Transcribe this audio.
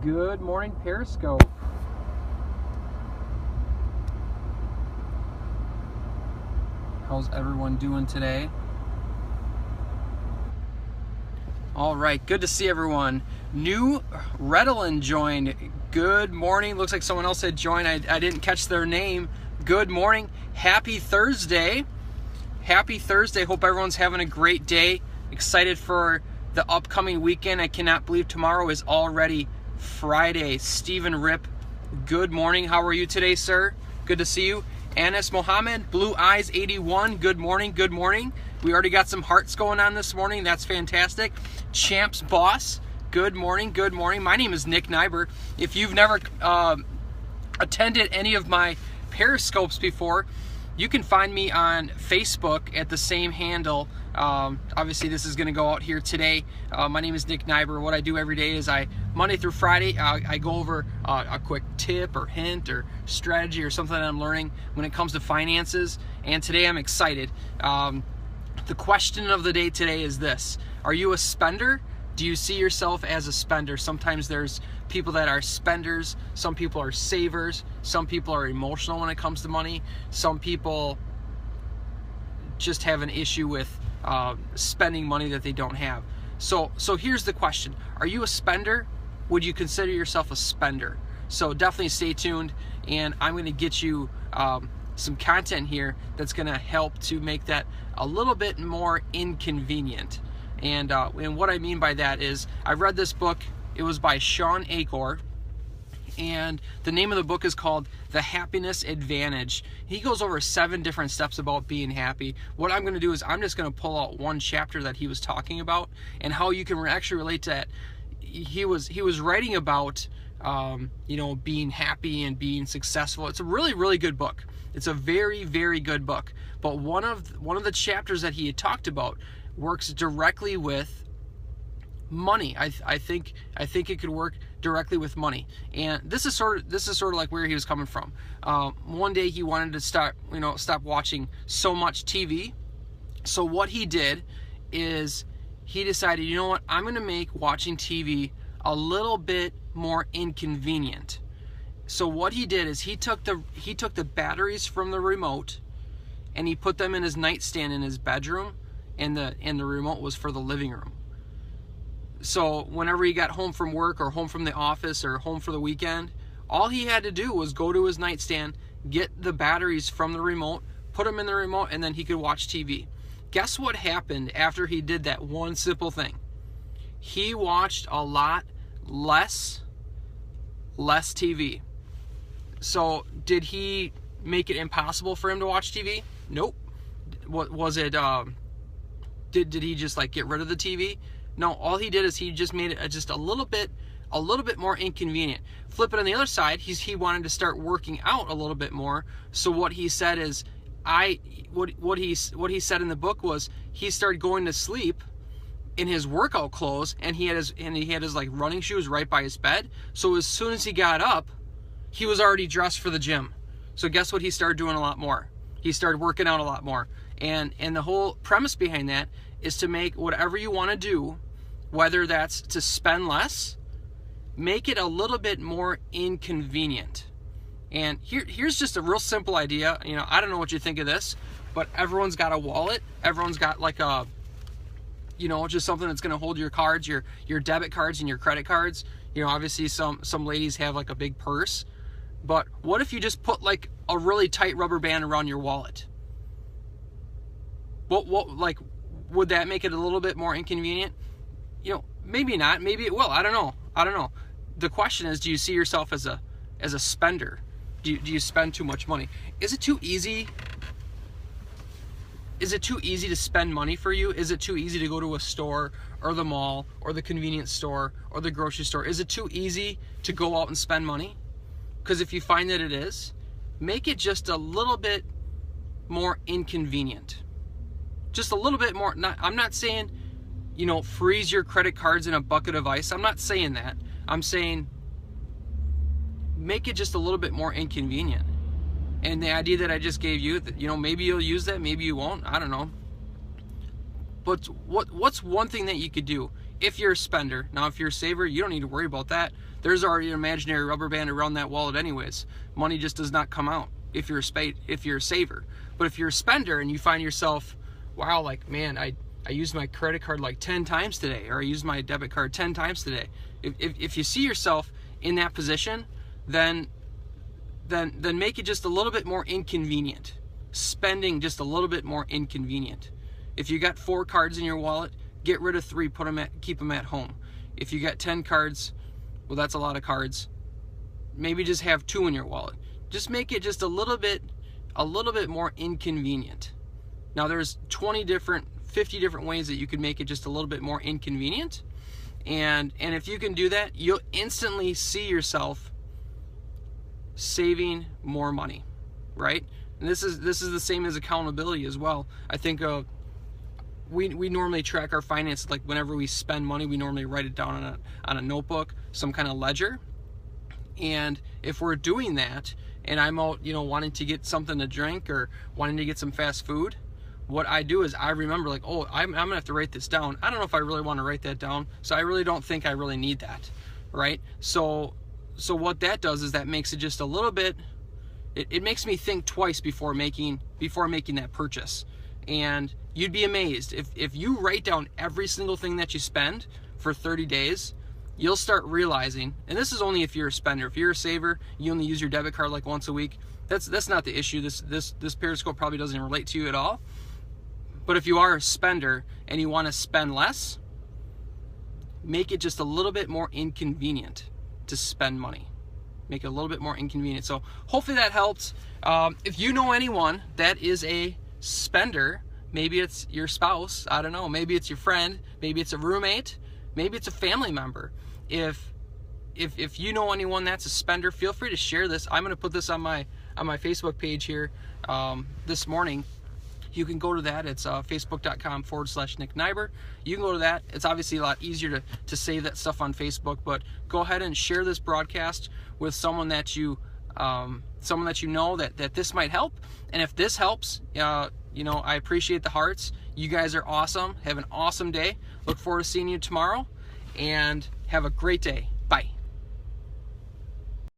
Good morning, Periscope. How's everyone doing today? All right, good to see everyone. New Redolin joined. Good morning. Looks like someone else had joined. I didn't catch their name. Good morning. Happy Thursday. Happy Thursday. Hope everyone's having a great day. Excited for the upcoming weekend. I cannot believe tomorrow is already Friday. Stephen Rip, good morning. How are you today, sir? Good to see you. Anas Mohammed, Blue Eyes 81, good morning, good morning. We already got some hearts going on this morning. That's fantastic. Champs Boss, good morning, good morning. My name is Nick Nyber. If you've never attended any of my Periscopes before, you can find me on Facebook at the same handle. Obviously, this is going to go out here today. My name is Nick Nyber. What I do every day is Monday through Friday, I go over a quick tip or hint or strategy or something that I'm learning when it comes to finances. And today I'm excited. The question of the day today is this: are you a spender? Do you see yourself as a spender? Sometimes there's people that are spenders. Some people are savers. Some people are emotional when it comes to money. Some people just have an issue with spending money that they don't have. So here's the question: are you a spender? Would you consider yourself a spender? So definitely stay tuned, and I'm going to get you some content here that's going to help to make that a little bit more inconvenient. And what I mean by that is, I read this book. It was by Shawn Achor, and the name of the book is called The Happiness Advantage. He goes over 7 different steps about being happy. What I'm going to do is I'm just going to pull out one chapter that he was talking about and how you can actually relate to that. He was writing about being happy and being successful. It's a really, really good book. It's a very, very good book. But one of the chapters that he had talked about works directly with money. I think it could work directly with money. And this is sort of like where he was coming from. One day he wanted to stop watching so much TV. So what he did is he decided, you know what, I'm going to make watching TV a little bit more inconvenient. So what he did is he took the batteries from the remote and he put them in his nightstand in his bedroom, and the remote was for the living room. So whenever he got home from work or home from the office or home for the weekend, all he had to do was go to his nightstand, get the batteries from the remote, put them in the remote, and then he could watch TV. Guess what happened after he did that one simple thing? He watched a lot less TV. So did he make it impossible for him to watch TV? Nope. What was it? Did he just get rid of the TV? No, all he did is he just made it just a little bit more inconvenient. Flip it on the other side, he wanted to start working out a little bit more. So what he said is, what he said in the book was, he started going to sleep in his workout clothes, and he had his running shoes right by his bed. So as soon as he got up, he was already dressed for the gym. So guess what? He started doing a lot more. He started working out a lot more. And the whole premise behind that is to make whatever you want to do, whether that's to spend less, make it a little bit more inconvenient. And here's just a real simple idea. I don't know what you think of this, but everyone's got a wallet. Everyone's got just something that's going to hold your cards, your debit cards and your credit cards. Obviously some ladies have a big purse. But what if you just put a really tight rubber band around your wallet? Would that make it a little bit more inconvenient? Maybe not. Maybe it will. I don't know. The question is, do you see yourself as a spender? Do you spend too much money? Is it too easy? Is it too easy to spend money for you? Is it too easy to go to a store or the mall or the convenience store or the grocery store? Is it too easy to go out and spend money? Because if you find that it is, make it just a little bit more inconvenient. Just a little bit more. I'm not saying, freeze your credit cards in a bucket of ice. I'm not saying that. I'm saying make it just a little bit more inconvenient. And the idea that I just gave you, maybe you'll use that, maybe you won't. I don't know. But what's one thing that you could do? if you're a spender. Now, if you're a saver, you don't need to worry about that. There's already an imaginary rubber band around that wallet anyways. Money just does not come out if you're a saver. But if you're a spender and you find yourself, wow, like, man, I used my credit card like 10 times today, or I used my debit card 10 times today. If you see yourself in that position, then make it just a little bit more inconvenient. Spending just a little bit more inconvenient. If you got 4 cards in your wallet, get rid of 3, keep them at home. If you got 10 cards, well, that's a lot of cards. Maybe just have 2 in your wallet. Just make it just a little bit more inconvenient. Now, there's 50 different ways that you could make it just a little bit more inconvenient. And if you can do that, you'll instantly see yourself saving more money, right? And this is the same as accountability as well. I think we normally track our finances, like whenever we spend money, we normally write it down on a notebook, some kind of ledger. And if we're doing that, and I'm out, wanting to get something to drink or wanting to get some fast food, what I do is I remember, like, oh, I'm gonna have to write this down. I don't know if I really want to write that down, so I really don't think I really need that, right? So what that does is that makes it just a little bit, it makes me think twice before making that purchase. And you'd be amazed if you write down every single thing that you spend for 30 days, you'll start realizing, and this is only if you're a spender. If you're a saver, you only use your debit card like once a week. That's not the issue. This Periscope probably doesn't relate to you at all. But if you are a spender and you want to spend less, make it just a little bit more inconvenient to spend money. Make it a little bit more inconvenient. So hopefully that helps. If you know anyone that is a spender, maybe it's your spouse, I don't know, maybe it's your friend, maybe it's a roommate, maybe it's a family member. If you know anyone that's a spender, feel free to share this. I'm going to put this on my Facebook page here this morning. You can go to that. It's facebook.com/Nick Nyber. You can go to that. It's obviously a lot easier to save that stuff on Facebook, but go ahead and share this broadcast with someone that you know that this might help. And if this helps, I appreciate the hearts. You guys are awesome. Have an awesome day. Look forward to seeing you tomorrow, and have a great day.